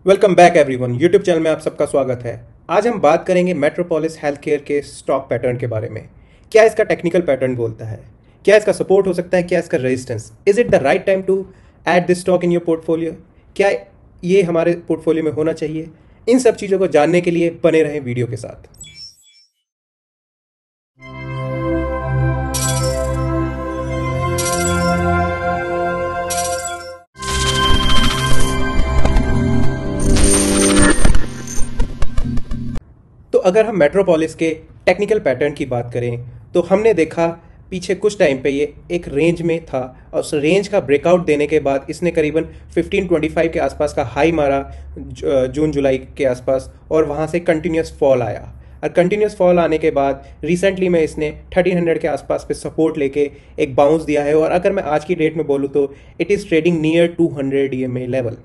Welcome back everyone. YouTube channel में आप सबका स्वागत है। आज हम बात करेंगे मेट्रोपोलिस हेल्थ केयर के स्टॉक पैटर्न के बारे में। क्या इसका टेक्निकल पैटर्न बोलता है, क्या इसका सपोर्ट हो सकता है, क्या इसका resistance, is it the right time to add this stock in your portfolio, क्या ये हमारे पोर्टफोलियो में होना चाहिए। इन सब चीज़ों को जानने के लिए बने रहें वीडियो के साथ। तो अगर हम मेट्रोपोलिस के टेक्निकल पैटर्न की बात करें तो हमने देखा पीछे कुछ टाइम पे ये एक रेंज में था और उस रेंज का ब्रेकआउट देने के बाद इसने करीबन 1525 के आसपास का हाई मारा जून जुलाई के आसपास, और वहाँ से कंटिन्यूस फॉल आया। और कंटिन्यूस फॉल आने के बाद रिसेंटली में इसने 1300 के आसपास पे सपोर्ट लेके एक बाउंस दिया है। और अगर मैं आज की डेट में बोलूँ तो it is trading near 200 EMA level.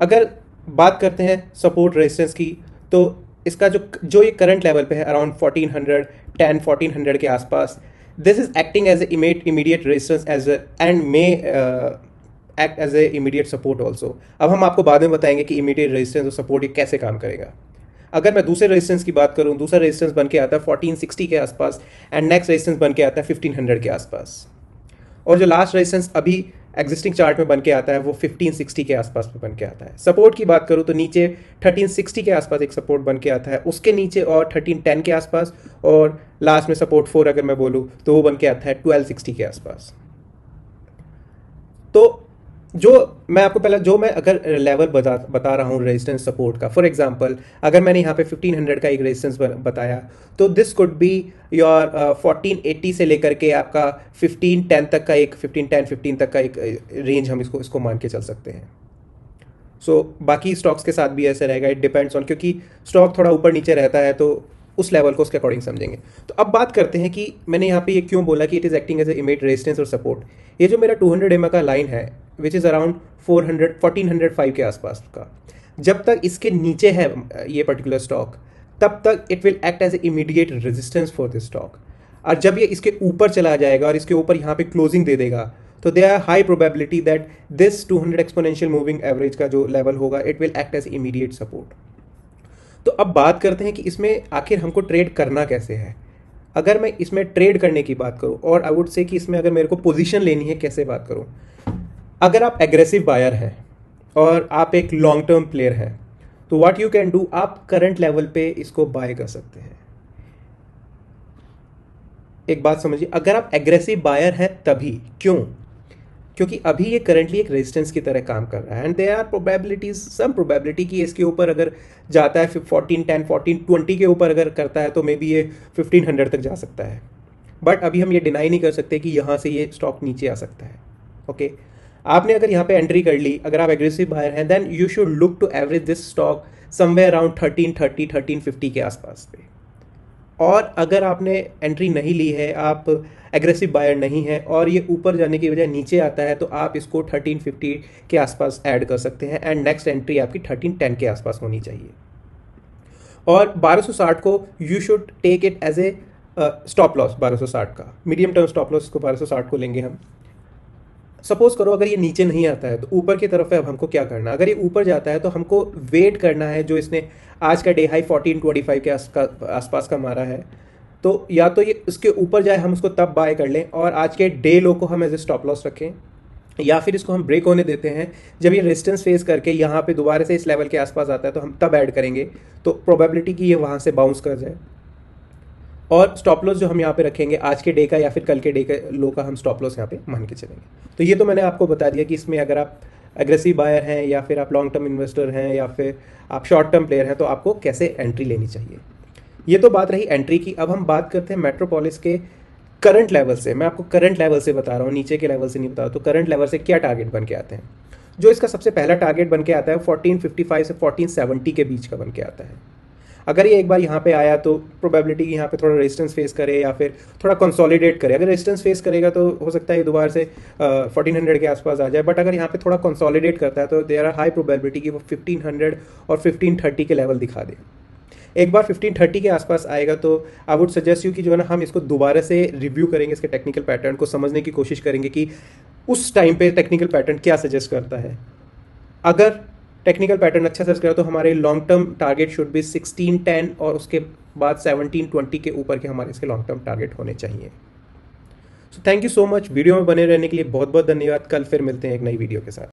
अगर बात करते हैं सपोर्ट रेजिस्टेंस की तो इसका जो ये करंट लेवल पे है अराउंड 1400 के आसपास, this is acting as a immediate resistance as and may act as a immediate support also. अब हम आपको बाद में बताएंगे कि इमीडिएट रेजिस्टेंस और सपोर्ट ये कैसे काम करेगा। अगर मैं दूसरे रेजिस्टेंस की बात करूं, दूसरा रेजिस्टेंस बन के आता है 1460 के आसपास एंड नेक्स्ट रेजिस्टेंस बन के आता है 1500 के आसपास। और जो लास्ट रेजिस्टेंस अभी एग्जिस्टिंग चार्ट में बन के आता है वो 1560 के आसपास में बन के आता है। सपोर्ट की बात करूँ तो नीचे 1360 के आसपास एक सपोर्ट बन के आता है, उसके नीचे और 1310 के आसपास, और लास्ट में सपोर्ट 4 अगर मैं बोलूँ तो वो बन के आता है 1260 के आसपास। तो जो मैं अगर लेवल बता रहा हूँ रेजिस्टेंस सपोर्ट का, फॉर एग्जांपल अगर मैंने यहाँ पे 1500 का एक रेजिस्टेंस बताया तो दिस कुड बी योर 1480 से लेकर के आपका 1510 तक का एक 1510-15 तक का एक रेंज हम इसको मान के चल सकते हैं। बाकी स्टॉक्स के साथ भी ऐसे रहेगा, इट डिपेंड्स ऑन, क्योंकि स्टॉक थोड़ा ऊपर नीचे रहता है तो उस लेवल को उसके अकॉर्डिंग समझेंगे। तो अब बात करते हैं कि मैंने यहाँ पे ये क्यों बोला कि it is acting as a immediate resistance और सपोर्ट। ये जो मेरा 200 EMA का लाइन है विच इज़ अराउंड 1405 के आसपास का, जब तक इसके नीचे है ये पर्टिकुलर स्टॉक तब तक it will act as a immediate resistance for this stock. और जब ये इसके ऊपर चला जाएगा और इसके ऊपर यहाँ पे क्लोजिंग दे देगा तो there are high probability that this 200 exponential moving average का जो लेवल होगा it will act as immediate support. तो अब बात करते हैं कि इसमें आखिर हमको ट्रेड करना कैसे है। अगर मैं इसमें ट्रेड करने की बात करूं, और आई वुड से कि इसमें अगर मेरे को पोजीशन लेनी है, कैसे बात करूं। अगर आप एग्रेसिव बायर हैं और आप एक लॉन्ग टर्म प्लेयर हैं तो व्हाट यू कैन डू, आप करंट लेवल पे इसको बाय कर सकते हैं। एक बात समझिए, अगर आप एग्रेसिव बायर हैं तभी, क्यों? क्योंकि अभी ये करंटली एक रेजिस्टेंस की तरह काम कर रहा है and there are probabilities, some probability कि इसके ऊपर अगर जाता है 1410 1420 के ऊपर अगर करता है तो मे बी ये 1500 तक जा सकता है। बट अभी हम ये डिनाई नहीं कर सकते कि यहाँ से ये स्टॉक नीचे आ सकता है। ओके, आपने अगर यहाँ पे एंट्री कर ली, अगर आप एग्रेसिव बायर हैं then you should look to average this stock somewhere around 1330 1350 के आसपास पे। और अगर आपने एंट्री नहीं ली है, आप एग्रेसिव बायर नहीं है और ये ऊपर जाने की वजह नीचे आता है, तो आप इसको 1350 के आसपास ऐड कर सकते हैं एंड नेक्स्ट एंट्री आपकी 1310 के आसपास होनी चाहिए। और 1260 को you should take it as a stop loss, 1260 का मीडियम टर्म स्टॉप लॉस को 1260 को लेंगे हम। सपोज करो अगर ये नीचे नहीं आता है तो ऊपर की तरफ है, अब हमको क्या करना। अगर ये ऊपर जाता है तो हमको वेट करना है, जो इसने आज का डे हाई 1425 के आसपास का मारा है, तो या तो ये इसके ऊपर जाए हम उसको तब बाय कर लें और आज के डे लो को हम एज ए स्टॉप लॉस रखें, या फिर इसको हम ब्रेक होने देते हैं। जब ये रेजिस्टेंस फेस करके यहाँ पे दोबारा से इस लेवल के आसपास आता है तो हम तब ऐड करेंगे, तो प्रोबेबिलिटी कि ये वहाँ से बाउंस कर जाए। और स्टॉप लॉस जो हम यहाँ पे रखेंगे आज के डे का या फिर कल के डे का लो का हम स्टॉप लॉस यहाँ पे मान के चलेंगे। तो ये तो मैंने आपको बता दिया कि इसमें अगर आप एग्रेसिव बायर हैं या फिर आप लॉन्ग टर्म इन्वेस्टर हैं या फिर आप शॉर्ट टर्म प्लेयर हैं तो आपको कैसे एंट्री लेनी चाहिए। ये तो बात रही एंट्री की। अब हम बात करते हैं मेट्रोपोलिस के करंट लेवल से। मैं आपको करंट लेवल से बता रहा हूँ, नीचे के लेवल से नहीं बता रहा। तो करंट लेवल से क्या टारगेट बन के आते हैं। जो इसका सबसे पहला टारगेट बन के आता है 1455 से 1470 के बीच का बन के आता है। अगर ये एक बार यहाँ पे आया तो प्रोबेबिलिटी कि यहाँ पे थोड़ा रेजिस्टेंस फेस करे या फिर थोड़ा कंसोलिडेट करे। अगर रेजिस्टेंस फेस करेगा तो हो सकता है ये दोबारा से 1400 के आसपास आ जाए, बट अगर यहाँ पे थोड़ा कंसोलिडेट करता है तो देयर आर हाई प्रोबेबिलिटी कि वो 1500 और 1530 के लेवल दिखा दे। एक बार 1530 के आसपास आएगा तो आई वुड सजेस्ट यू कि जो है ना, हम इसको दोबारा से रिव्यू करेंगे, इसके टेक्निकल पैटर्न को समझने की कोशिश करेंगे कि उस टाइम पे टेक्निकल पैटर्न क्या सजेस्ट करता है। अगर टेक्निकल पैटर्न अच्छा सर्च करा तो हमारे long term target should be 1610 और उसके बाद 1720 के ऊपर के हमारे इसके लॉन्ग टर्म टारगेट होने चाहिए। So thank you so much, video में बने रहने के लिए बहुत बहुत धन्यवाद। कल फिर मिलते हैं एक नई वीडियो के साथ।